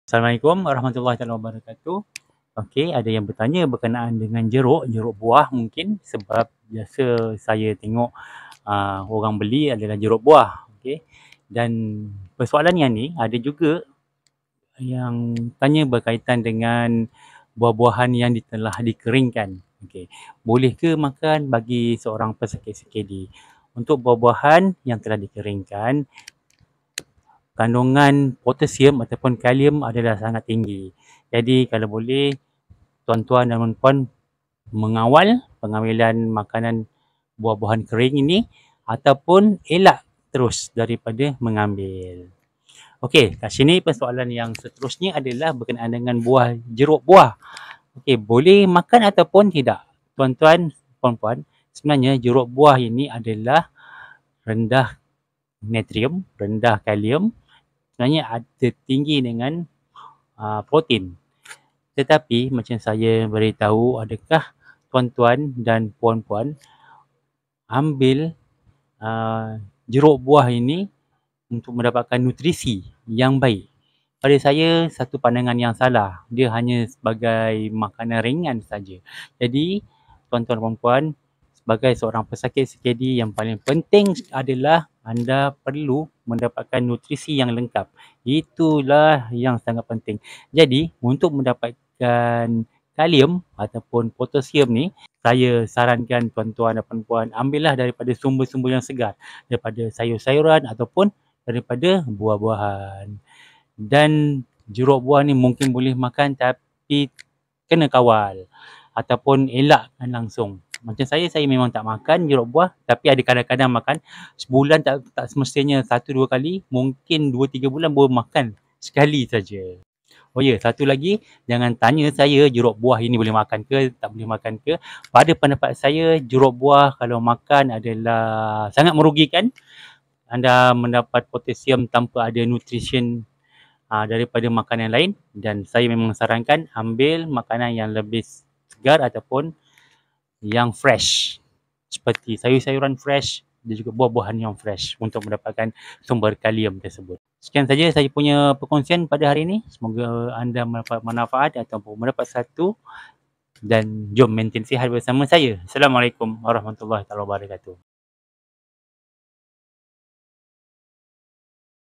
Assalamualaikum warahmatullahi wabarakatuh. Okey, ada yang bertanya berkenaan dengan jeruk buah mungkin sebab biasa saya tengok orang beli adalah jeruk buah. Okey. Dan persoalan yang ni ada juga yang tanya berkaitan dengan buah-buahan yang telah dikeringkan. Okey. Boleh ke makan bagi seorang pesakit CKD? Untuk buah-buahan yang telah dikeringkan, kandungan potasium ataupun kalium adalah sangat tinggi. Jadi kalau boleh tuan-tuan dan puan mengawal pengambilan makanan buah-buahan kering ini ataupun elak terus daripada mengambil. Okey, kat sini persoalan yang seterusnya adalah berkenaan dengan jeruk buah. Okey, boleh makan ataupun tidak? Tuan-tuan, puan-puan, sebenarnya jeruk buah ini adalah rendah natrium, rendah kalium, sebenarnya ada tinggi dengan protein. Tetapi macam saya beritahu, adakah tuan-tuan dan puan-puan ambil jeruk buah ini untuk mendapatkan nutrisi yang baik? Pada saya, satu pandangan yang salah. Dia hanya sebagai makanan ringan saja. Jadi, tuan-tuan dan puan-puan, sebagai seorang pesakit CKD, yang paling penting adalah anda perlu mendapatkan nutrisi yang lengkap. Itulah yang sangat penting. Jadi, untuk mendapatkan kalium ataupun potasium ni, saya sarankan tuan-tuan dan puan-puan ambillah daripada sumber-sumber yang segar. Daripada sayur-sayuran ataupun daripada buah-buahan. Dan jeruk buah ni mungkin boleh makan tapi kena kawal. Ataupun elakkan langsung. Macam saya memang tak makan jeruk buah, tapi ada kadang-kadang makan. Sebulan tak semestinya 1-2 kali, mungkin 2-3 bulan baru makan sekali saja. Oh ya, satu lagi, jangan tanya saya jeruk buah ini boleh makan ke, tak boleh makan ke. Pada pendapat saya, jeruk buah kalau makan adalah sangat merugikan. Anda mendapat potasium tanpa ada nutrition daripada makanan lain, dan saya memang sarankan ambil makanan yang lebih segar ataupun yang fresh, seperti sayur-sayuran fresh dan juga buah-buahan yang fresh untuk mendapatkan sumber kalium tersebut. Sekian saja saya punya perkongsian pada hari ini. Semoga anda mendapat manfaat ataupun mendapat satu, dan jom maintain sihat bersama saya. Assalamualaikum warahmatullahi wabarakatuh.